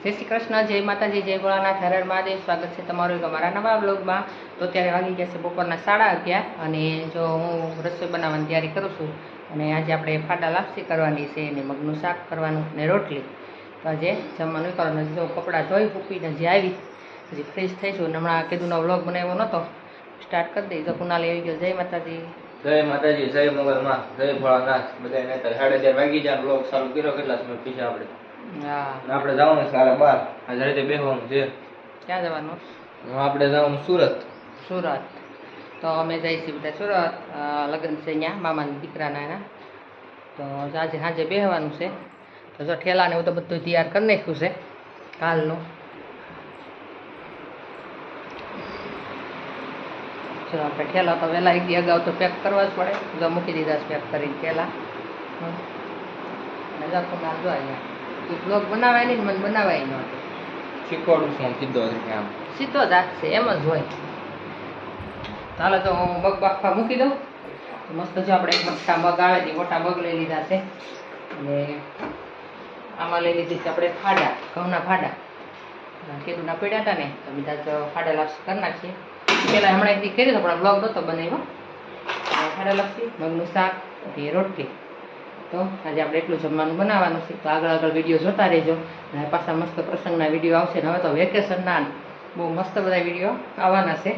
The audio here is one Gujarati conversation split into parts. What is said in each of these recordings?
જય શ્રી કૃષ્ણ, જય માતાજી, જય ભોળાનાથ, હર હર મહાદેવ. સ્વાગત છે તમારું એક અમારા નવા બ્લોગમાં. તો અત્યારે વાગી ગયા છે બપોરના 11:30 અને જો હું રસોઈ બનાવવાની તૈયારી કરું છું. અને આજે આપણે ફાડા લાપસી કરવાની છે અને મગનું શાક કરવાનું ને રોટલી. તો આજે જમવાનું કરવાનું. જો કપડાં ધોઈ ફૂકીને જે આવી હજી ફ્રેશ થઈશું અને હમણાં કીધુંનો વ્લોગ બનાવ્યો નહોતો, સ્ટાર્ટ કરી દઈ. તો કુનાલ આવી ગયો. જય માતાજી, જય માતાજી, જય મોગલમાં, જય ભોળાનાથ. બધાને 11:30 વાગી જાય બ્લોગ ચાલુ કર્યો. કેટલા સમય પછી હા આપણે જવાનું છે 12:30. આજે રીતે બેસવાનું છે. ક્યાં જવાનું? આપણે જવાનું સુરત. સુરત. તો અમે જઈશું બધા સુરત. લગ્ન છે અહીંયા મામાના દીકરાના એના. તો આજે સાંજે બેસવાનું છે. તો જો ઠેલાને એવું તો બધું તૈયાર કરી નાખ્યું છે કાલનું. જો આપણે ઠેલા તો વહેલા એક દી અગાઉ તો પેક કરવા જ પડે. જો મૂકી દીધા છે પેક કરીને ઠેલા. મજા જો અહીંયા બ્લોગ બનાવાય નહીં, મને બનાવાય ન શીખવાડું છું સીધો આમ સીધો જ હાથ છે, એમ જ હોય. ચાલો તો હું મગ બાફવા મૂકી દઉં. મસ્ત જો આપણે મોટા મગ આવે છે, મોટા મગ લઈ લીધા છે. અને આમાં લઈ લીધી છે આપણે ફાડા, ઘઉંના ફાડા. કેદુના પડ્યા હતા ને તો બીજા તો ફાડા લાપસી કરી નાખીએ. પહેલાં હમણાં એક દી કરી તો પણ બ્લોગ નહોતો બનાવ્યો. ફાડા લાપસી, મગનું શાક અને રોટલી. તો આજે આપણે એટલું જમવાનું બનાવવાનું છે. તો આગળ વિડીયો જોતા રહેજો. અને પાછા મસ્ત પ્રસંગના વિડીયો આવશે. ને હવે તો વેકેશનના બહુ મસ્ત બધા વિડીયો આવવાના છે.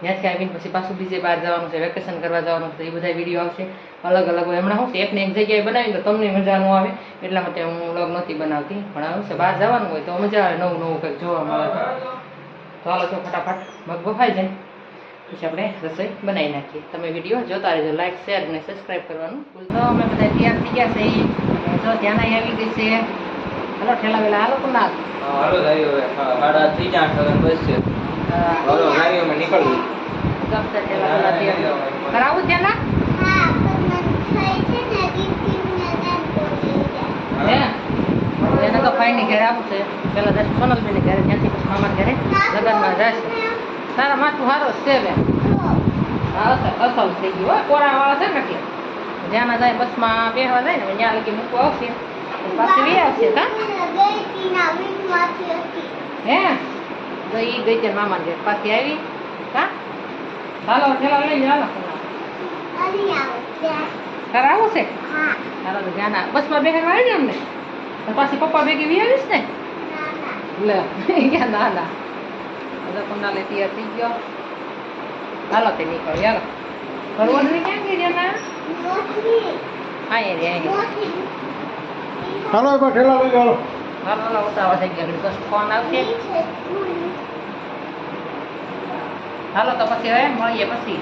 ત્યાંથી આવીને પછી પાછું બીજે બહાર જવાનું છે, વેકેશન કરવા જવાનું છે. એ બધા વિડીયો આવશે અલગ અલગ. હમણાં શું છે, એકને એક જગ્યાએ બનાવી તો તમને મજા ન આવે, એટલા માટે હું વ્લોગ નહોતી બનાવતી. પણ આવું છે બહાર જવાનું હોય તો મજા આવે, નવું નવું કંઈક જોવા મળે. તો હાલો તો ફટાફટ મગ બફાઈ જાય પછી આપણે રસોઈ બનાવી નાખીએ. તમે વિડીયો જોતા રહેજો, લાઈક, શેર અને સબસ્ક્રાઈબ કરવાનું. તો અમે બધા તૈયાર થઈ ગયા છે. જો ધ્યાન આવી ગઈ છે. હાલો ઠેલા વેલા હાલો તો ના હાલો જાય હવે 8:30 બસ છે. હાલો ગાડીઓ માં નીકળવું. કરાવું ધ્યાન એને તો ફાઈની ઘરે આવું છે. પેલા જશે સોનલબેન ઘરે, ત્યાંથી પછી મામા ઘરે લગ્નમાં જશે. તારા માથું સારો છે બેન, અસલ થઈ ગયું હોય કોરાવાળા છે ને, એટલે જ્યાં જાય બસમાં બેસવા જાય ને ત્યાં લગી મૂકવા આવશે પાછી વી આવશે. હે તો એ ગઈ છે મામા ઘેર, પાછી આવી. હા હાલો ઠેલા લઈ જાઓ. તારે આવું છે? હાલો તો ધ્યાન બસમાં બેસવા આવી જાય અમને. પાછી પપ્પા ભેગી વી આવીશ ને. લે ક્યાં ના ના કુંડાલે તૈયાર થઈ ગયો. હાલો તે નીકળો. યાર ભરવાનું ક્યાં ગઈ જના? અહીંયા રે હાલો એમાં ઠેલા લઈ જાઓ. હાલો હાલો ઉતાવળ થઈ ગયા. બસ ફોન આવશે. હાલો તો પછી હવે મળીએ પછી.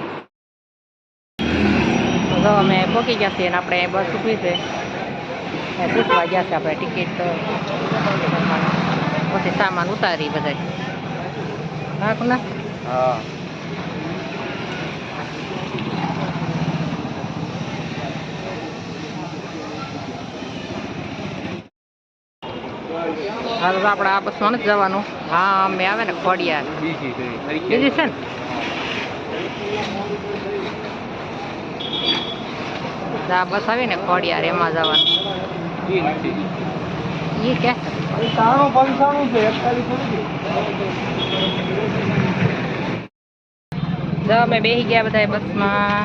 તો અમે પહોંચી ગયા છીએ અને આપણે બસ ઊભી છે, પૂછવા ગયા છે આપણે ટિકિટ. પછી સામાન ઉતારી બધા. હા કુના? હા હાલ તો આપણે આ બસમાં નથી જવાનું. હા અમે આવે ને ખોડિયાર બીજી છે ને. આ બસ આવી ને ખોડિયાર, એમાં જવાનું. એ ક્યાં જો અમે બેસી ગયા બધા બસમાં.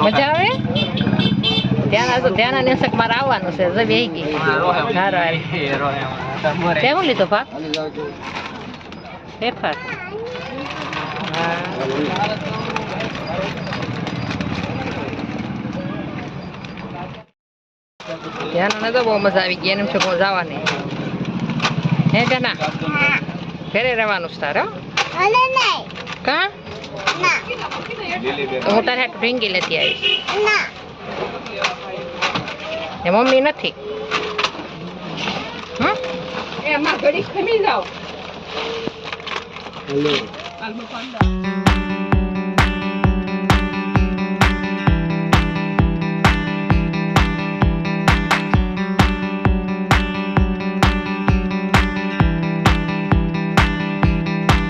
મજા આવે ધ્યાન ને શક મારે આવવાનું છે. બેસી ગઈ. શું લીધો ભાગ ફેરફાર? હા ધ્યાન તો બહુ મજા આવી ગઈ. એમ છે બહુ જવાની. હે ધ્યાના ઘરે રહેવાનું છે તારે? કા હું તારે હાટું ઢીંગી લેતી આવીશ. એ મમ્મી નથી. એમાં ઘડી ખમી જાઓ.